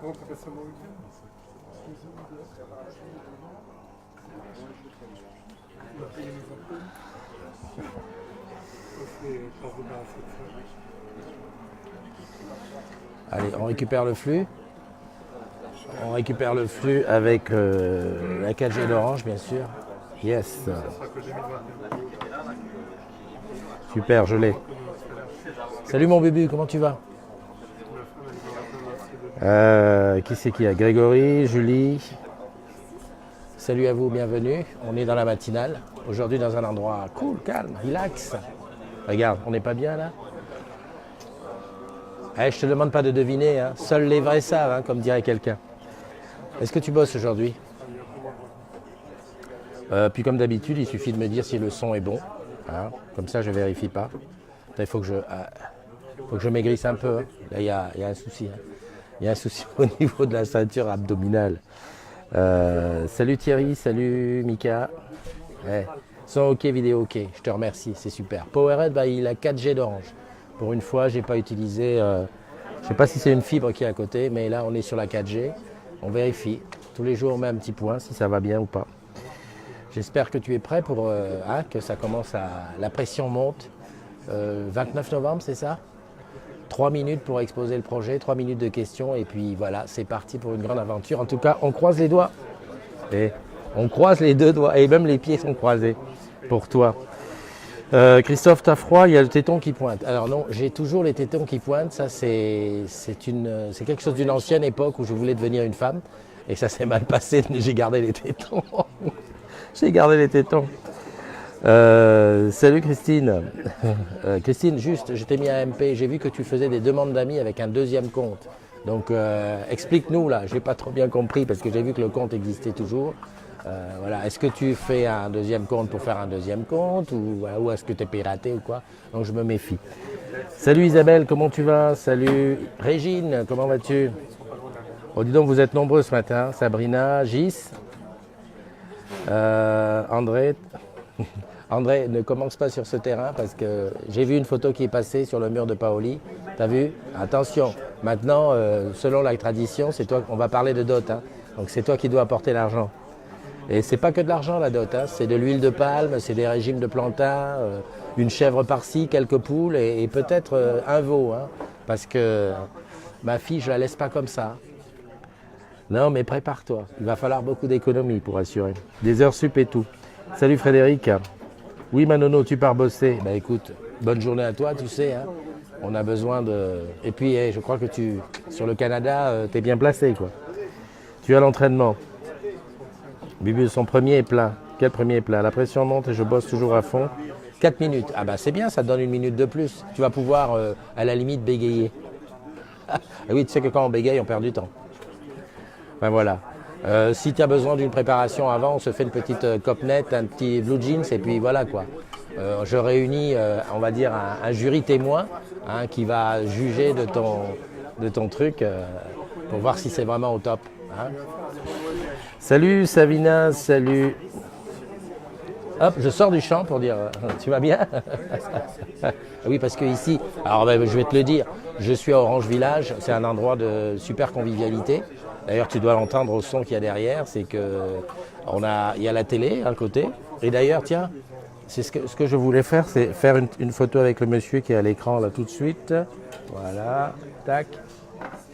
Comment t'appelles ça, mon week-end? On a payé les impôts. C'est pas débarrassé de ça. Allez, on récupère le flux. On récupère le flux avec la 4G d'Orange, bien sûr. Yes. Ça sera que 2021. Super, je l'ai. Salut mon bébé, comment tu vas? Qui c'est qui a? Grégory, Julie. Salut à vous, bienvenue. On est dans la matinale. Aujourd'hui dans un endroit cool, calme, relax. Regarde, on n'est pas bien là? Je te demande pas de deviner, hein. Seuls les vrais savent, hein, comme dirait quelqu'un. Est-ce que tu bosses aujourd'hui? Puis comme d'habitude, il suffit de me dire si le son est bon. Hein. Comme ça, je ne vérifie pas. Il faut que je maigrisse un peu. Hein. Là, il y a un souci. Hein. Il y a un souci au niveau de la ceinture abdominale. Salut Thierry, salut Mika. Son OK, vidéo OK. Je te remercie, c'est super. Powerhead, il a 4G d'Orange. Pour une fois, je n'ai pas utilisé... je ne sais pas si c'est une fibre qui est à côté, mais là, on est sur la 4G. On vérifie. Tous les jours, on met un petit point si ça va bien ou pas. J'espère que tu es prêt pour que ça commence à... La pression monte. 29 novembre, c'est ça? 3 minutes pour exposer le projet, 3 minutes de questions. Et puis voilà, c'est parti pour une grande aventure. En tout cas, on croise les doigts. Et on croise les deux doigts. Et même les pieds sont croisés pour toi. Christophe, t'as froid, il y a le téton qui pointe. Alors non, j'ai toujours les tétons qui pointent. Ça, c'est quelque chose d'une ancienne époque où je voulais devenir une femme. Et ça s'est mal passé, j'ai gardé les tétons. J'ai gardé les tétons. Salut Christine. Christine, juste, je t'ai mis à MP. J'ai vu que tu faisais des demandes d'amis avec un deuxième compte. Donc explique-nous là, j'ai pas trop bien compris parce que j'ai vu que le compte existait toujours. Voilà. Est-ce que tu fais un deuxième compte pour faire un deuxième compte ou est-ce que tu es piraté ou quoi? Donc je me méfie. Salut Isabelle, comment tu vas? Salut Régine, comment vas-tu? Oh, dis donc, vous êtes nombreux ce matin. Sabrina, Gis, André. André, ne commence pas sur ce terrain parce que j'ai vu une photo qui est passée sur le mur de Paoli. T'as vu? Attention, maintenant, selon la tradition, c'est toi. On va parler de dot. Hein. Donc c'est toi qui dois apporter l'argent. Et c'est pas que de l'argent la dot, hein. C'est de l'huile de palme, c'est des régimes de plantain, une chèvre par-ci, quelques poules et peut-être un veau. Hein. Parce que ma fille, je la laisse pas comme ça. Non, mais prépare-toi. Il va falloir beaucoup d'économies pour assurer. Des heures sup et tout. Salut Frédéric. Oui, Manono, tu pars bosser. Bah écoute, bonne journée à toi, tu sais. Hein. On a besoin de... Et puis, je crois que sur le Canada, tu es bien placé, quoi. Tu as l'entraînement. Bibu, son premier est plein. Quel premier est plein? La pression monte et je bosse toujours à fond. 4 minutes. Ah bah c'est bien, ça te donne 1 minute de plus. Tu vas pouvoir, à la limite, bégayer. Ah oui, tu sais que quand on bégaye, on perd du temps. Ben voilà. Si tu as besoin d'une préparation avant, on se fait une petite copnette, un petit blue jeans et puis voilà quoi. Je réunis, on va dire, un jury témoin hein, qui va juger de ton truc pour voir si c'est vraiment au top. Hein. Salut Savina, salut. Hop, je sors du champ pour dire, tu vas bien? Oui, parce que ici, alors ben, je vais te le dire, je suis à Orange Village, c'est un endroit de super convivialité. D'ailleurs, tu dois l'entendre au son qu'il y a derrière, c'est que il y a la télé à côté. Et d'ailleurs, tiens, c'est ce que je voulais faire, c'est faire une photo avec le monsieur qui est à l'écran là tout de suite. Voilà, tac,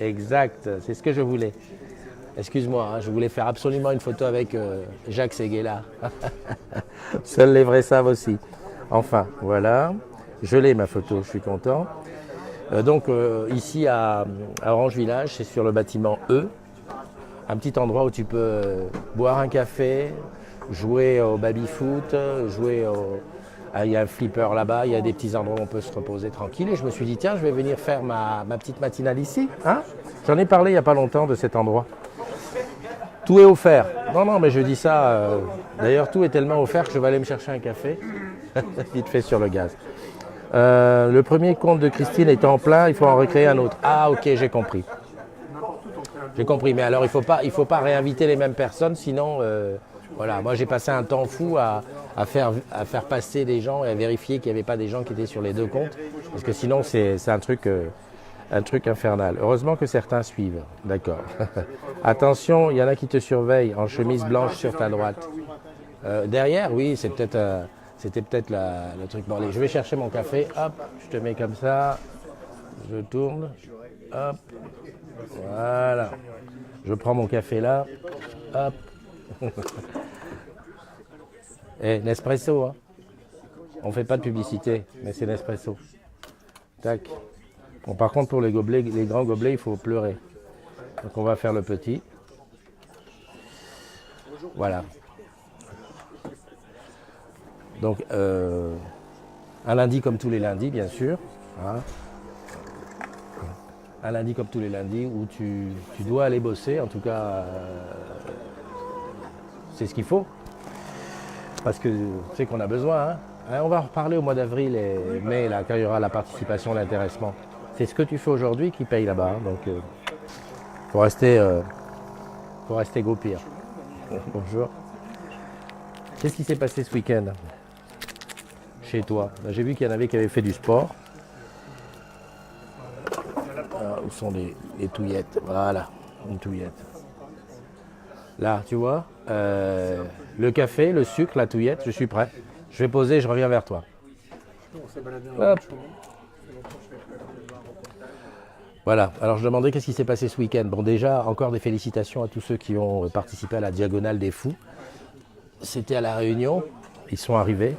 exact, c'est ce que je voulais. Excuse-moi, hein, je voulais faire absolument une photo avec Jacques Séguéla. Seuls les vrais savent aussi. Enfin, voilà, je l'ai ma photo, je suis content. Donc ici à Orange Village, c'est sur le bâtiment E. Un petit endroit où tu peux boire un café, jouer au baby-foot, il y a un flipper là-bas, il y a des petits endroits où on peut se reposer tranquille. Et je me suis dit, tiens, je vais venir faire ma petite matinale ici. Hein. J'en ai parlé il n'y a pas longtemps de cet endroit. Tout est offert. Non, mais je dis ça. D'ailleurs, tout est tellement offert que je vais aller me chercher un café. Vite fait sur le gaz. Le premier compte de Christine est en plein, il faut en recréer un autre. Ah, ok, j'ai compris. J'ai compris, mais alors il faut pas réinviter les mêmes personnes, sinon Voilà, moi j'ai passé un temps fou à faire passer des gens et à vérifier qu'il n'y avait pas des gens qui étaient sur les deux comptes. Parce que sinon c'est un truc infernal. Heureusement que certains suivent. D'accord. Attention, il y en a qui te surveillent en chemise blanche sur ta droite. Derrière, oui, c'était peut-être le truc. Bon, allez, je vais chercher mon café. Hop, je te mets comme ça. Je tourne. Hop. Voilà. Je prends mon café là. Hop. Et Nespresso, hein. On fait pas de publicité, mais c'est Nespresso. Tac. Bon, par contre, pour les gobelets, les grands gobelets, il faut pleurer. Donc on va faire le petit. Voilà. Donc un lundi comme tous les lundis, bien sûr. Hein. Un lundi comme tous les lundis où tu dois aller bosser. En tout cas, c'est ce qu'il faut. Parce que tu sais qu'on a besoin. Hein. On va en reparler au mois d'avril et mai, là, quand il y aura la participation, l'intéressement. C'est ce que tu fais aujourd'hui qui paye là-bas. Hein. Donc, faut rester go pire. Bonjour. Qu'est-ce qui s'est passé ce week-end chez toi? J'ai vu qu'il y en avait qui avaient fait du sport. Où sont les touillettes? Voilà, une touillette. Là, tu vois, le café, le sucre, la touillette, je suis prêt. Je vais poser, je reviens vers toi. On s'est baladé Hop. Voilà, alors je demandais qu'est-ce qui s'est passé ce week-end. Bon, déjà, encore des félicitations à tous ceux qui ont participé à la Diagonale des Fous. C'était à La Réunion, ils sont arrivés.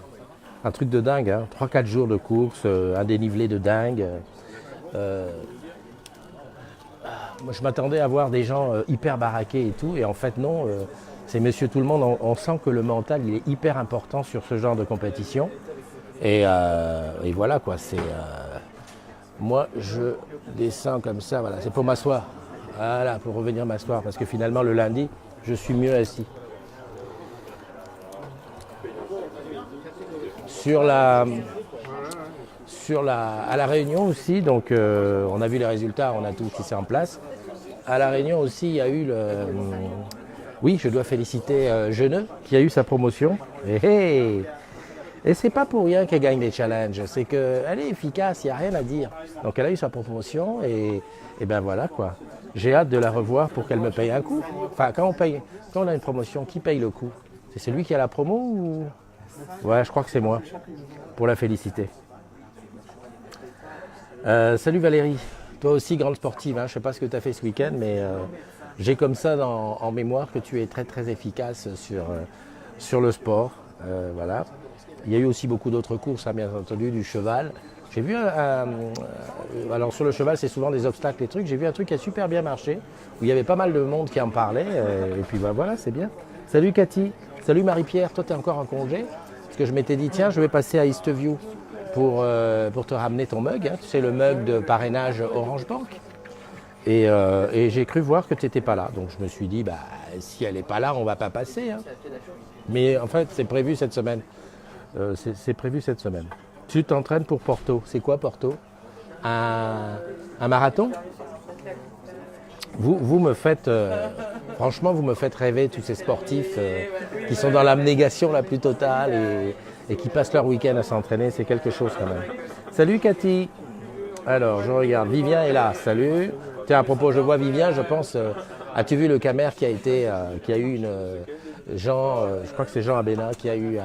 Un truc de dingue, hein. 3-4 jours de course, un dénivelé de dingue. Moi, je m'attendais à voir des gens hyper baraqués et tout, et en fait non, c'est monsieur tout le monde. On sent que le mental, il est hyper important sur ce genre de compétition. Et voilà quoi, c'est... moi, je descends comme ça, voilà, c'est pour m'asseoir. Voilà, pour revenir m'asseoir, parce que finalement, le lundi, je suis mieux assis. À La Réunion aussi, donc on a vu les résultats, on a tout qui s'est en place. À La Réunion aussi, il y a eu oui, je dois féliciter Jeuneux qui a eu sa promotion. Et c'est pas pour rien qu'elle gagne les challenges, c'est qu'elle est efficace, il n'y a rien à dire. Donc elle a eu sa promotion et ben voilà quoi. J'ai hâte de la revoir pour qu'elle me paye un coup. Enfin, quand on a une promotion, qui paye le coup? C'est celui qui a la promo ou... Ouais, je crois que c'est moi, pour la féliciter. Salut Valérie, toi aussi grande sportive, hein. Je ne sais pas ce que tu as fait ce week-end, mais j'ai comme ça en mémoire que tu es très très efficace sur le sport. Voilà. Il y a eu aussi beaucoup d'autres courses, hein, bien entendu, du cheval. J'ai vu alors sur le cheval, c'est souvent des obstacles, des trucs. J'ai vu un truc qui a super bien marché, où il y avait pas mal de monde qui en parlait. Et puis bah, voilà, c'est bien. Salut Cathy, salut Marie-Pierre, toi tu es encore en congé? Parce que je m'étais dit, tiens, je vais passer à Eastview pour te ramener ton mug. Hein. Tu sais, le mug de parrainage Orange Bank. Et j'ai cru voir que tu n'étais pas là. Donc je me suis dit, bah, si elle n'est pas là, on ne va pas passer. Hein. Mais en fait, c'est prévu cette semaine. C'est prévu cette semaine. Tu t'entraînes pour Porto. C'est quoi Porto? Un marathon? Vous me faites, franchement, vous me faites rêver, tous ces sportifs qui sont dans l'abnégation la plus totale et qui passent leur week-end à s'entraîner. C'est quelque chose quand même. Salut Cathy. Alors, je regarde. Vivien est là. Salut. Tiens, à propos, je vois Vivien, je pense. As-tu vu le Camer qui a eu je crois que c'est Jean Abena qui a eu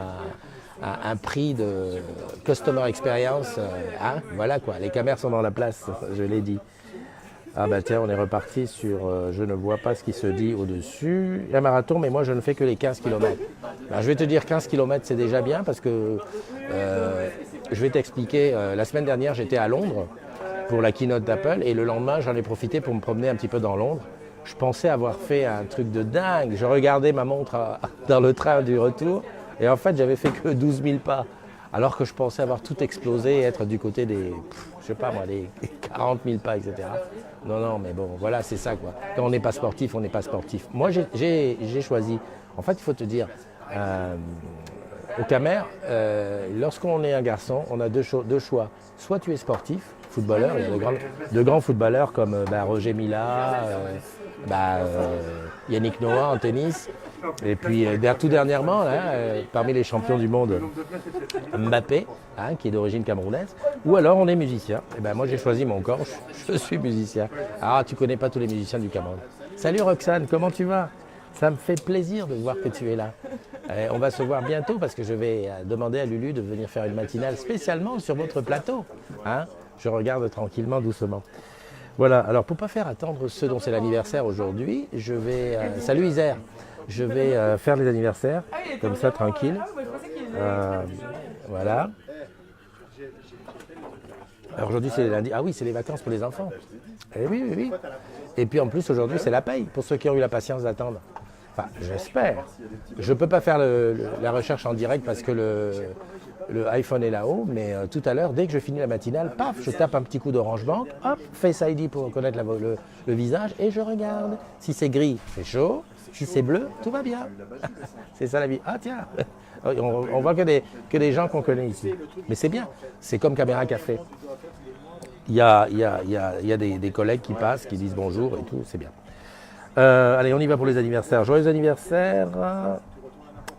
un prix de Customer Experience. Hein, voilà quoi, les Camers sont dans la place, je l'ai dit. Ah bah tiens, on est reparti sur je ne vois pas ce qui se dit au-dessus. Un marathon, mais moi je ne fais que les 15 km. Alors, je vais te dire 15 km c'est déjà bien parce que je vais t'expliquer. La semaine dernière j'étais à Londres pour la keynote d'Apple et le lendemain j'en ai profité pour me promener un petit peu dans Londres. Je pensais avoir fait un truc de dingue. Je regardais ma montre dans le train du retour et en fait j'avais fait que 12 000 pas. Alors que je pensais avoir tout explosé et être du côté des, je sais pas moi, des 40 000 pas, etc. Non, mais bon, voilà, c'est ça quoi. Quand on n'est pas sportif, on n'est pas sportif. Moi, j'ai choisi. En fait, il faut te dire, au Camer, lorsqu'on est un garçon, on a deux choix. Soit tu es sportif, footballeur, il y a de grands footballeurs comme Roger Mila, Yannick Noah en tennis. Et puis tout dernièrement, là, parmi les champions du monde, Mbappé, hein, qui est d'origine camerounaise, ou alors on est musicien. Et ben moi j'ai choisi mon corps, je suis musicien. Ah, tu connais pas tous les musiciens du Cameroun. Salut Roxane, comment tu vas? Ça me fait plaisir de voir que tu es là. On va se voir bientôt parce que je vais demander à Lulu de venir faire une matinale spécialement sur votre plateau. Hein, je regarde tranquillement, doucement. Voilà, alors pour ne pas faire attendre ceux dont c'est l'anniversaire aujourd'hui, je vais... salut Isère. Je vais faire les anniversaires, comme ça, tranquille. Voilà. Alors aujourd'hui, c'est lundi. Ah oui, c'est les vacances pour les enfants. Eh oui, oui, oui. Et puis en plus, aujourd'hui, c'est la paye pour ceux qui ont eu la patience d'attendre. Enfin, j'espère. Je ne peux pas faire la recherche en direct parce que le iPhone est là-haut, mais tout à l'heure, dès que je finis la matinale, paf, je tape un petit coup d'Orange Bank, hop, Face ID pour reconnaître le visage et je regarde. Si c'est gris, c'est chaud. Si c'est bleu, tout va bien. C'est ça la vie. Ah tiens, on voit que des gens qu'on connaît ici. Mais c'est bien. C'est comme Caméra Café. Il y a des collègues qui passent, qui disent bonjour et tout, c'est bien. Allez, on y va pour les anniversaires. Joyeux anniversaire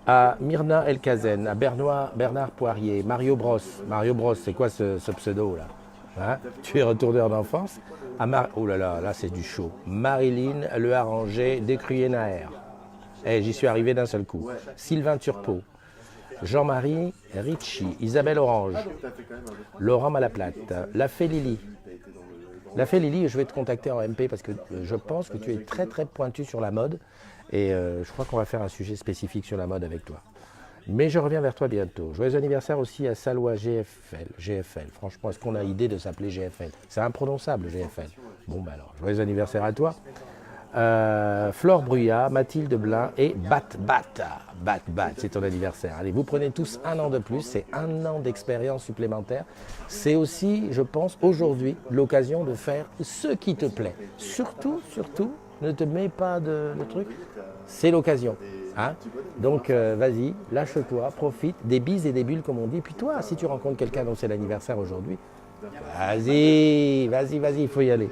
à Myrna Elkazen, à Bernard Poirier, Mario Bros. Mario Bros, c'est quoi ce pseudo là, hein? Tu es retourneur d'enfance. Oh là là, là c'est du chaud. Marilyn Le Arranger, Décruyer Naer. J'y suis arrivé d'un seul coup. Sylvain Turpot, Jean-Marie Ricci, Isabelle Orange, Laurent Malaplate, La Fée Lily. La Fée Lily, je vais te contacter en MP parce que je pense que tu es très très pointu sur la mode et je crois qu'on va faire un sujet spécifique sur la mode avec toi. Mais je reviens vers toi bientôt. Joyeux anniversaire aussi à Salois GFL. Franchement, est-ce qu'on a idée de s'appeler GFL? C'est imprononçable, GFL. Bon, ben alors, joyeux anniversaire à toi. Flore Bruyat, Mathilde Blin et Bat, c'est ton anniversaire. Allez, vous prenez tous un an de plus, c'est un an d'expérience supplémentaire. C'est aussi, je pense, aujourd'hui, l'occasion de faire ce qui te plaît. Surtout, ne te mets pas de truc, c'est l'occasion. Hein? Donc vas-y, lâche-toi, profite, des bises et des bulles comme on dit. Puis toi, si tu rencontres quelqu'un dont c'est l'anniversaire aujourd'hui, vas-y, il faut y aller.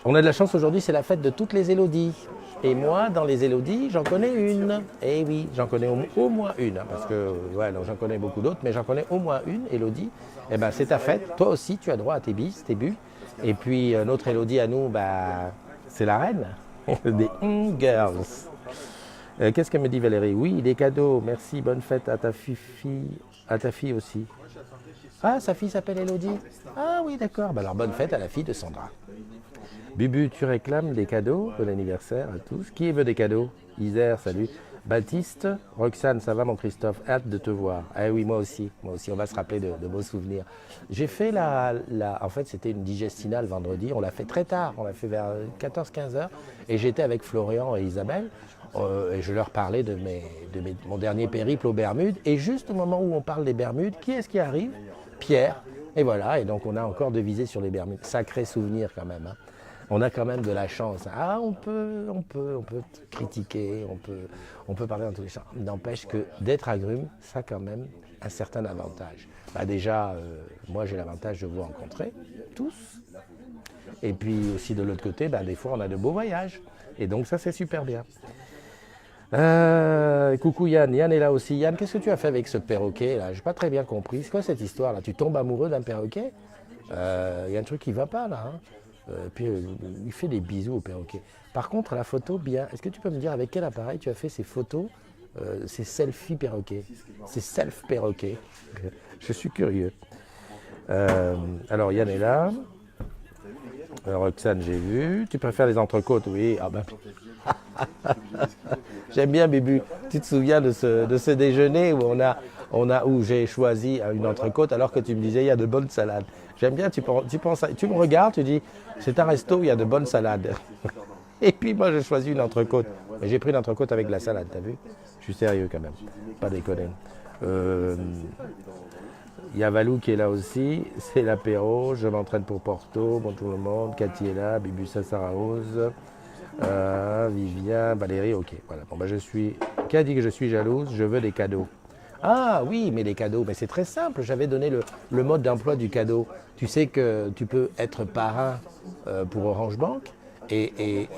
On a de la chance aujourd'hui, c'est la fête de toutes les Élodies. Et moi, dans les Élodies, j'en connais une. Eh oui, j'en connais au moins une. Hein, parce que, ouais, non, j'en connais beaucoup d'autres, mais j'en connais au moins une, Élodie. Eh bien, c'est ta fête. Toi aussi, tu as droit à tes bis, tes bulles. Et puis, notre Élodie à nous, c'est la reine des Girls. Qu'est-ce qu'elle me dit Valérie? Oui, des cadeaux, merci, bonne fête à ta fille aussi. Ah, sa fille s'appelle Élodie? Ah oui, d'accord. Alors bonne fête à la fille de Sandra. Bubu, tu réclames des cadeaux? Bon anniversaire à tous. Qui veut des cadeaux? Isère, salut. Baptiste, Roxane, ça va mon Christophe? Hâte de te voir. Ah oui, moi aussi, on va se rappeler de beaux souvenirs. J'ai fait en fait c'était une digestinale vendredi, on l'a fait très tard, on l'a fait vers 14-15 heures, et j'étais avec Florian et Isabelle, et je leur parlais de mon dernier périple aux Bermudes, et juste au moment où on parle des Bermudes, qui est-ce qui arrive? Pierre, et voilà, et donc on a encore devisé sur les Bermudes. Sacré souvenir quand même, hein. On a quand même de la chance. Ah, on peut critiquer, on peut parler dans tous les sens. N'empêche que d'être agrume, ça a quand même un certain avantage. Déjà, moi j'ai l'avantage de vous rencontrer, tous. Et puis aussi de l'autre côté, des fois on a de beaux voyages. Et donc ça c'est super bien. Coucou Yann est là aussi. Yann, qu'est-ce que tu as fait avec ce perroquet là? J'ai pas très bien compris. C'est quoi cette histoire là? Tu tombes amoureux d'un perroquet? Y a un truc qui va pas là, hein? Puis il fait des bisous au perroquet. Par contre, la photo, bien. Est-ce que tu peux me dire avec quel appareil tu as fait ces photos, ces selfies perroquets, ces self perroquets? Je suis curieux. Alors Yann est là. Roxane, j'ai vu. Tu préfères les entrecôtes? Oui. Ah ben. J'aime bien, Bébu. Tu te souviens de ce déjeuner où j'ai choisi une entrecôte alors que tu me disais il y a de bonnes salades. J'aime bien, tu me regardes, tu dis c'est un resto où il y a de bonnes salades. Et puis moi j'ai choisi une entrecôte. Mais j'ai pris une entrecôte avec de la salade, t'as vu? Je suis sérieux quand même, pas déconner. Il y a Valou qui est là aussi, c'est l'apéro, je m'entraîne pour Porto, bon tout le monde, Cathy est là, Bibu Sarah Rose, Vivien, Valérie, ok. Voilà. Bon, qui a dit que je suis jalouse? Je veux des cadeaux. Ah oui, mais les cadeaux, mais c'est très simple. J'avais donné le mode d'emploi du cadeau. Tu sais que tu peux être parrain pour Orange Bank et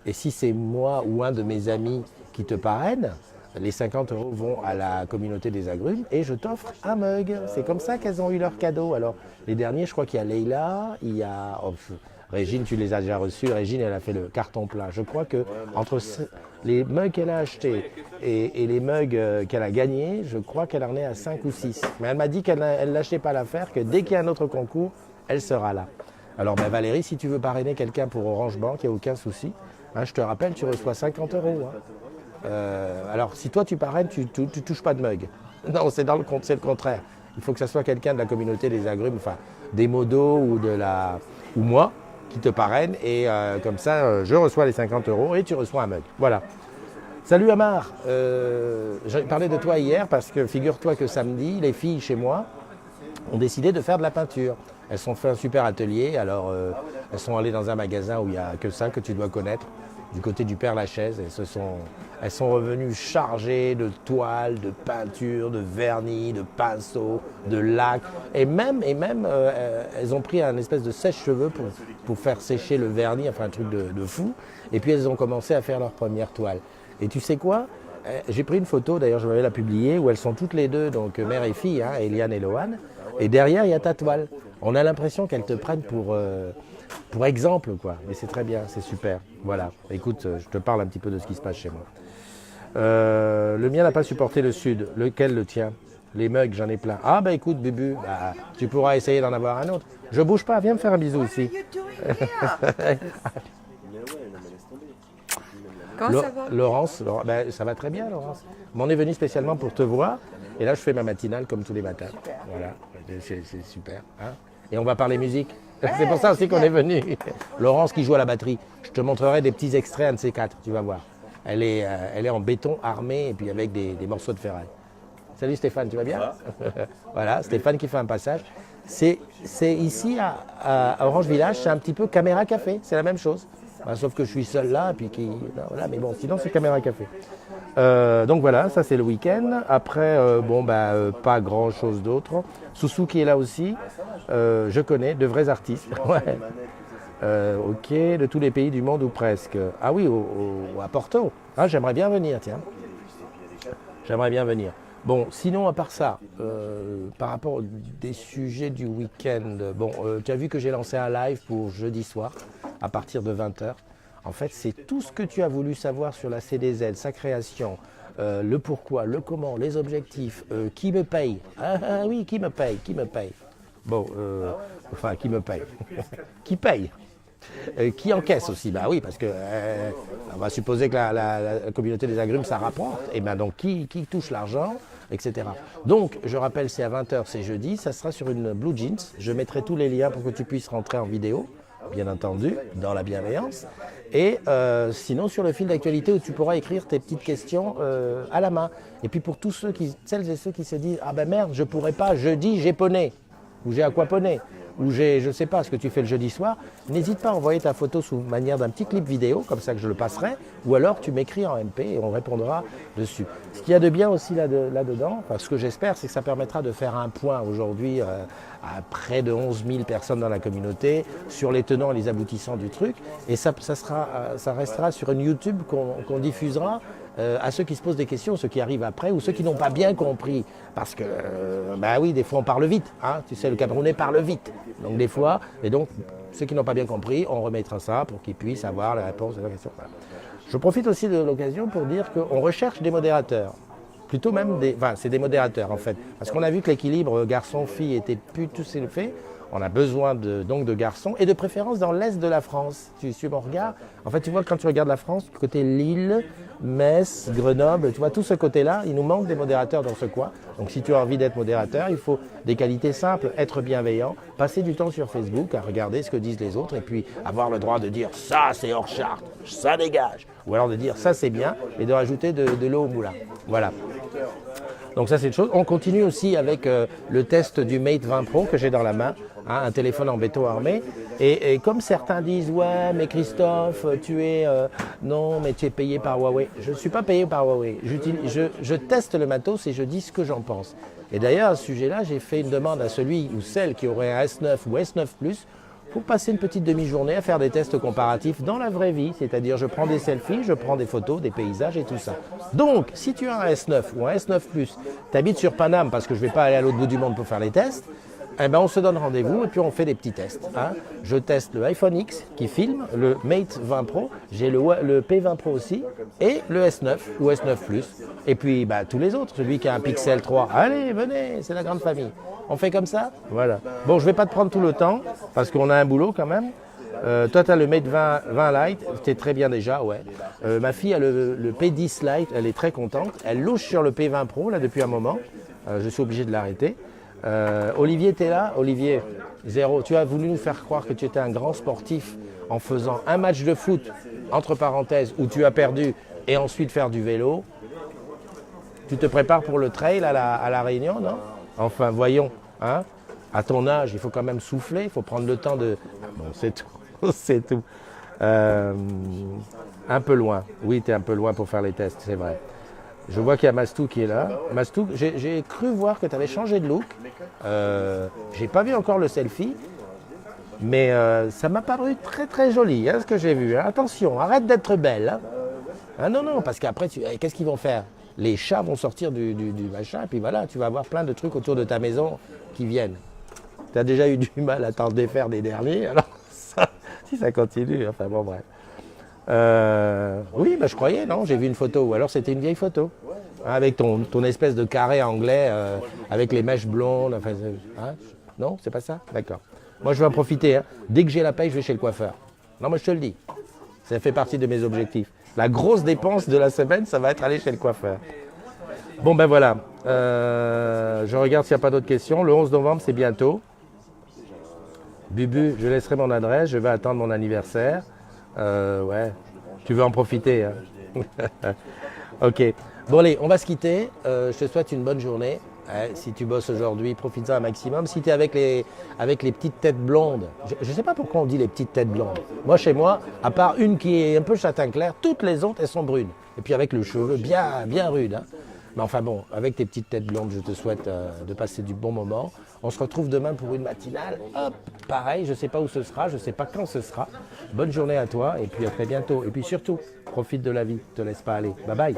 Et si c'est moi ou un de mes amis qui te parraine, les 50 € vont à la communauté des agrumes et je t'offre un mug. C'est comme ça qu'elles ont eu leur cadeau. Alors, les derniers, je crois qu'il y a Leïla, il y a Régine, tu les as déjà reçus. Régine, elle a fait le carton plein. Je crois que entre les mugs qu'elle a achetés et les mugs qu'elle a gagnés, je crois qu'elle en est à 5 ou 6. Mais elle m'a dit qu'elle ne lâchait pas l'affaire, que dès qu'il y a un autre concours, elle sera là. Alors, ben, Valérie, si tu veux parrainer quelqu'un pour Orange Bank, il n'y a aucun souci. Hein, je te rappelle, tu reçois 50 €. Hein. Alors, si toi tu parraines, tu touches pas de mug. Non, c'est le contraire. Il faut que ce soit quelqu'un de la communauté des agrumes, enfin des modos ou moi qui te parraine. Et comme ça, je reçois les 50 € et tu reçois un mug. Voilà. Salut Amar. J'ai parlé de toi hier parce que figure-toi que samedi, les filles chez moi ont décidé de faire de la peinture. Elles ont fait un super atelier. Alors, elles sont allées dans un magasin où il n'y a que ça que tu dois connaître, du côté du Père Lachaise. Elles sont revenues chargées de toiles, de peinture, de vernis, de pinceaux, de lac. Et même elles ont pris un espèce de sèche-cheveux pour faire sécher le vernis, enfin un truc de fou. Et puis elles ont commencé à faire leur première toile. Et tu sais quoi? J'ai pris une photo, d'ailleurs je vais la publier, où elles sont toutes les deux, donc mère et fille, hein, Eliane et Loane. Et derrière, il y a ta toile. On a l'impression qu'elles te prennent pour exemple, quoi. Mais c'est très bien, c'est super. Voilà. Écoute, je te parle un petit peu de ce qui se passe chez moi. Le mien n'a pas supporté le sud. Lequel le tien? Les mugs, j'en ai plein. Ah bah écoute, Bubu, bah, tu pourras essayer d'en avoir un autre. Je bouge pas, viens me faire un bisou ici. Comment ça va? Laurence, ben, ça va très bien, Laurence. On est venu spécialement pour te voir. Et là, je fais ma matinale comme tous les matins. Super. Voilà, c'est super. Hein, et on va parler musique. C'est pour ça aussi qu'on est venu. Laurence qui joue à la batterie. Je te montrerai des petits extraits, un de ces quatre, tu vas voir. Elle est en béton armée et puis avec des morceaux de ferraille. Salut Stéphane, tu vas bien? Voilà, Stéphane qui fait un passage. C'est ici à Orange Village, c'est un petit peu caméra café, c'est la même chose. Ben, sauf que je suis seul là, et puis voilà, mais bon, sinon c'est caméra café. Donc voilà, ça c'est le week-end. Après, pas grand chose d'autre. Soussou qui est là aussi, je connais, de vrais artistes. Ouais. Ok, de tous les pays du monde ou presque. Ah oui, à Porto. Ah, j'aimerais bien venir, tiens. J'aimerais bien venir. Bon, sinon, à part ça, par rapport des sujets du week-end, tu as vu que j'ai lancé un live pour jeudi soir, à partir de 20h. En fait, c'est tout ce que tu as voulu savoir sur la CDZ, sa création, le pourquoi, le comment, les objectifs, qui me paye. Ah oui, qui me paye. Bon, enfin, qui me paye. Qui paye. Qui encaisse aussi, bah oui, parce que on va supposer que la communauté des agrumes, ça rapporte, et bien donc qui touche l'argent, etc. Donc, je rappelle, c'est à 20h, c'est jeudi, ça sera sur une Blue Jeans, je mettrai tous les liens pour que tu puisses rentrer en vidéo, bien entendu, dans la bienveillance, et sinon sur le fil d'actualité où tu pourras écrire tes petites questions à la main. Et puis pour tous celles et ceux qui se disent, ah ben merde, je pourrais pas, jeudi, j'ai poney, ou j'ai aquaponé, ou j'ai, je sais pas, ce que tu fais le jeudi soir, n'hésite pas à envoyer ta photo sous manière d'un petit clip vidéo, comme ça que je le passerai, ou alors tu m'écris en MP et on répondra dessus. Ce qu'il y a de bien aussi là-dedans, enfin, ce que j'espère, c'est que ça permettra de faire un point aujourd'hui à près de 11 000 personnes dans la communauté, sur les tenants et les aboutissants du truc, et ça restera sur une YouTube qu'on diffusera à ceux qui se posent des questions, ceux qui arrivent après ou ceux qui n'ont pas bien compris. Parce que, bah oui, des fois on parle vite. Hein, tu sais, le Camerounais parle vite. Donc des fois, et donc ceux qui n'ont pas bien compris, on remettra ça pour qu'ils puissent avoir la réponse à la question. Voilà. Je profite aussi de l'occasion pour dire qu'on recherche des modérateurs. Plutôt même c'est des modérateurs en fait. Parce qu'on a vu que l'équilibre garçon-fille était plus tout c'est le fait. On a besoin donc de garçons et de préférence dans l'est de la France. Tu suis mon regard. En fait, tu vois, quand tu regardes la France, côté Lille, Metz, Grenoble, tu vois, tout ce côté-là, il nous manque des modérateurs dans ce coin. Donc, si tu as envie d'être modérateur, il faut des qualités simples, être bienveillant, passer du temps sur Facebook à regarder ce que disent les autres et puis avoir le droit de dire ça, c'est hors charte, ça dégage. Ou alors de dire ça, c'est bien et de rajouter de l'eau au moulin. Voilà. Donc ça c'est une chose. On continue aussi avec le test du Mate 20 Pro que j'ai dans la main, hein, un téléphone en béton armé. Et comme certains disent, ouais mais Christophe, non mais tu es payé par Huawei. Je ne suis pas payé par Huawei. Je teste le matos et je dis ce que j'en pense. Et d'ailleurs à ce sujet-là, j'ai fait une demande à celui ou celle qui aurait un S9 ou S9 Plus pour passer une petite demi-journée à faire des tests comparatifs dans la vraie vie. C'est-à-dire, je prends des selfies, je prends des photos, des paysages et tout ça. Donc, si tu as un S9 ou un S9 Plus, tu habites sur Paname parce que je ne vais pas aller à l'autre bout du monde pour faire les tests, eh ben on se donne rendez-vous et puis on fait des petits tests. Hein. Je teste le iPhone X qui filme, le Mate 20 Pro, j'ai le P20 Pro aussi, et le S9 ou S9 Plus. Et puis bah, tous les autres, celui qui a un Pixel 3. Allez, venez, c'est la grande famille. On fait comme ça? Voilà. Bon, je ne vais pas te prendre tout le temps, parce qu'on a un boulot quand même. Toi, tu as le Mate 20 Lite, c'est très bien déjà, ouais. Ma fille a le P10 Lite, elle est très contente. Elle louche sur le P20 Pro, là, depuis un moment. Je suis obligé de l'arrêter. Olivier, tu es là? Olivier, zéro. Tu as voulu nous faire croire que tu étais un grand sportif en faisant un match de foot, entre parenthèses, où tu as perdu, et ensuite faire du vélo. Tu te prépares pour le trail à la Réunion, non? Enfin, voyons, hein? À ton âge, il faut quand même souffler, il faut prendre le temps de... Bon, c'est tout, c'est tout. Un peu loin, oui, tu es un peu loin pour faire les tests, c'est vrai. Je vois qu'il y a Mastou qui est là. Mastou, j'ai cru voir que tu avais changé de look. J'ai pas vu encore le selfie, mais ça m'a paru très très joli, hein, ce que j'ai vu. Hein. Attention, arrête d'être belle. Hein. Ah non, non, parce qu'après, qu'est-ce qu'ils vont faire? Les chats vont sortir du machin, et puis voilà, tu vas avoir plein de trucs autour de ta maison qui viennent. Tu as déjà eu du mal à t'en défaire des derniers, alors ça, si ça continue, enfin bon, bref. Oui, bah, je croyais, non? J'ai vu une photo, ou alors c'était une vieille photo. Hein, avec ton espèce de carré anglais, avec les mèches blondes. Enfin, hein? Non, c'est pas ça? D'accord. Moi, je vais en profiter. Hein. Dès que j'ai la paye, je vais chez le coiffeur. Non, moi, je te le dis. Ça fait partie de mes objectifs. La grosse dépense de la semaine, ça va être aller chez le coiffeur. Bon, ben voilà. Je regarde s'il n'y a pas d'autres questions. Le 11 novembre, c'est bientôt. Bubu, je laisserai mon adresse. Je vais attendre mon anniversaire. Ouais, tu veux en profiter. Hein. Ok. Bon, allez, on va se quitter. Je te souhaite une bonne journée. Si tu bosses aujourd'hui, profites-en un maximum. Si tu es avec les petites têtes blondes, je ne sais pas pourquoi on dit les petites têtes blondes. Moi, chez moi, à part une qui est un peu châtain clair, toutes les autres, elles sont brunes. Et puis avec le cheveu bien, bien rude. Hein. Mais enfin bon, avec tes petites têtes blondes, je te souhaite de passer du bon moment. On se retrouve demain pour une matinale. Hop, pareil, je ne sais pas où ce sera, je ne sais pas quand ce sera. Bonne journée à toi et puis à très bientôt. Et puis surtout, profite de la vie, ne te laisse pas aller. Bye bye.